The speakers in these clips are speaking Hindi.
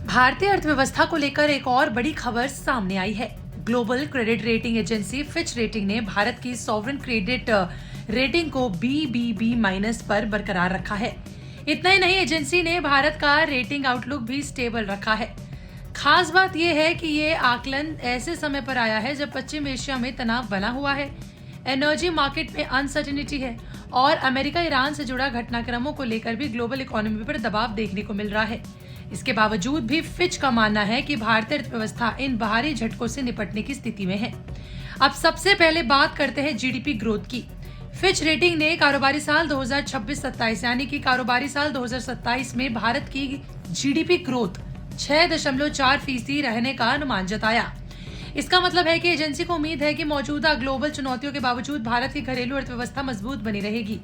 भारतीय अर्थव्यवस्था को लेकर एक और बड़ी खबर सामने आई है। Global credit rating agency Fitch rating ने भारत की सॉवरेन क्रेडिट रेटिंग को BBB- पर बरकरार रखा है। इतना ही नहीं, एजेंसी ने भारत का रेटिंग आउटलुक भी स्टेबल रखा है। खास बात यह है कि ये आकलन ऐसे समय पर आया है जब पश्चिम एशिया में तनाव बना हुआ है, एनर्जी मार्केट में अनसर्टेनिटी है और अमेरिका ईरान से जुड़ा घटनाक्रमों को लेकर भी ग्लोबल इकोनॉमी पर दबाव देखने को मिल रहा है। इसके बावजूद भी फिच का मानना है कि भारतीय अर्थव्यवस्था इन बाहरी झटकों से निपटने की स्थिति में है। अब सबसे पहले बात करते हैं जीडीपी ग्रोथ की। फिच रेटिंग ने कारोबारी साल 2026-27 यानी कि कारोबारी साल 2027 में भारत की जीडीपी ग्रोथ 6.4% रहने का अनुमान जताया। इसका मतलब है कि एजेंसी को उम्मीद है कि मौजूदा ग्लोबल चुनौतियों के बावजूद भारत की घरेलू अर्थव्यवस्था मजबूत बनी रहेगी।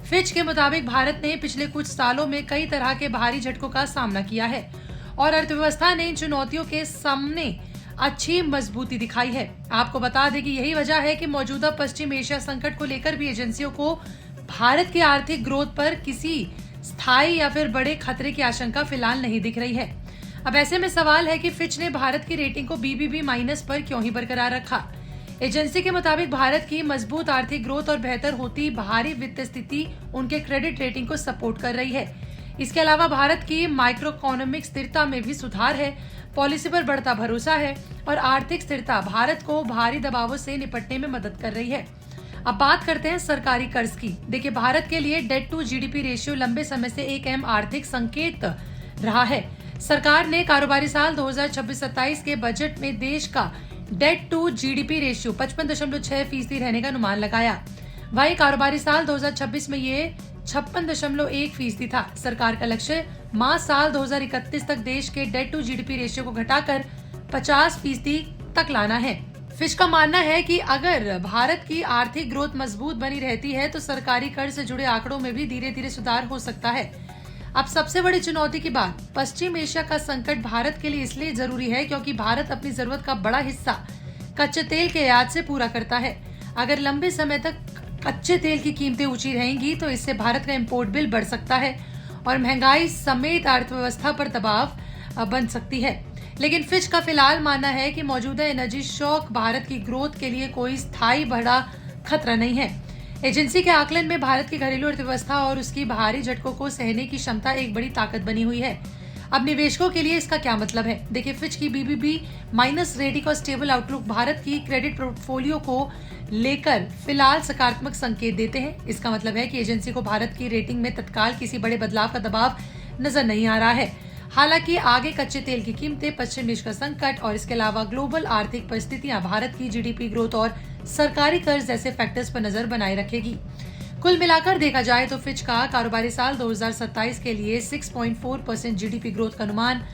फिच के मुताबिक भारत ने पिछले कुछ सालों में कई तरह के बाहरी झटकों का सामना किया है और अर्थव्यवस्था ने इन चुनौतियों के सामने अच्छी मजबूती दिखाई है। आपको बता दें कि यही वजह है कि मौजूदा पश्चिम एशिया संकट को लेकर भी एजेंसियों को भारत की आर्थिक ग्रोथ पर किसी स्थायी या फिर बड़े खतरे की आशंका फिलहाल नहीं दिख रही है। अब ऐसे में सवाल है कि फिच ने भारत की रेटिंग को BBB- पर क्यों ही बरकरार रखा। एजेंसी के मुताबिक भारत की मजबूत आर्थिक ग्रोथ और बेहतर होती बाहरी वित्तीय स्थिति उनके क्रेडिट रेटिंग को सपोर्ट कर रही है। इसके अलावा भारत की माइक्रो इकोनॉमिक स्थिरता में भी सुधार है, पॉलिसी पर बढ़ता भरोसा है और आर्थिक स्थिरता भारत को बाहरी दबावों से निपटने में मदद कर रही है। अब बात करते हैं सरकारी कर्ज की। देखिए, भारत के लिए डेट टू जीडीपी रेशियो लंबे समय से एक अहम आर्थिक संकेत रहा है। सरकार ने कारोबारी साल 2026-27 के बजट में देश का डेट टू जीडीपी रेशियो 55.6% रहने का अनुमान लगाया। वहीं कारोबारी साल 2026 में ये 56.1% था। सरकार का लक्ष्य मार्च साल 2031 तक देश के डेट टू जीडीपी रेशियो को घटाकर 50% तक लाना है। फिच का मानना है कि अगर भारत की आर्थिक ग्रोथ मजबूत बनी रहती है तो सरकारी कर्ज से जुड़े आंकड़ों में भी धीरे धीरे सुधार हो सकता है। अब सबसे बड़ी चुनौती की बात, पश्चिम एशिया का संकट भारत के लिए इसलिए जरूरी है क्योंकि भारत अपनी जरूरत का बड़ा हिस्सा कच्चे तेल के आयात से पूरा करता है। अगर लंबे समय तक कच्चे तेल की कीमतें ऊंची रहेंगी तो इससे भारत का इंपोर्ट बिल बढ़ सकता है और महंगाई समेत अर्थव्यवस्था पर दबाव बन सकती है। लेकिन फिच का फिलहाल मानना है कि मौजूदा एनर्जी शॉक भारत की ग्रोथ के लिए कोई स्थायी बड़ा खतरा नहीं है। एजेंसी के आकलन में भारत की घरेलू अर्थव्यवस्था और उसकी बाहरी झटकों को सहने की क्षमता एक बड़ी ताकत बनी हुई है। अब निवेशकों के लिए इसका क्या मतलब है? देखिए, फिच की BBB- रेटिंग और स्टेबल आउटलुक भारत की क्रेडिट पोर्टफोलियो को लेकर फिलहाल सकारात्मक संकेत देते हैं। इसका मतलब है कि एजेंसी को भारत की रेटिंग में तत्काल किसी बड़े बदलाव का दबाव नजर नहीं आ रहा है। हालांकि आगे कच्चे तेल की कीमतें, पश्चिम एशिया का संकट और इसके अलावा ग्लोबल आर्थिक परिस्थितियां भारत की जीडीपी ग्रोथ और सरकारी कर्ज जैसे फैक्टर्स पर नजर बनाए रखेगी। कुल मिलाकर देखा जाए तो फिच का कारोबारी साल 2027 के लिए 6.4% जीडीपी ग्रोथ का अनुमान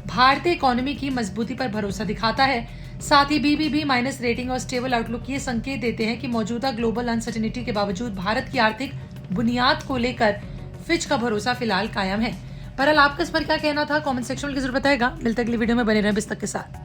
भारतीय इकोनॉमी की मजबूती पर भरोसा दिखाता है। साथ ही BBB- रेटिंग और स्टेबल आउटलुक ये संकेत देते हैं कि मौजूदा ग्लोबल अनसर्टेनिटी के बावजूद भारत की आर्थिक बुनियाद को लेकर फिच का भरोसा फिलहाल कायम है। बहरहाल आपका इस पर क्या कहना था, कमेंट सेक्शन में जरूर बताएगा। मिलते अगली वीडियो में बने रहें बिस्तक के साथ।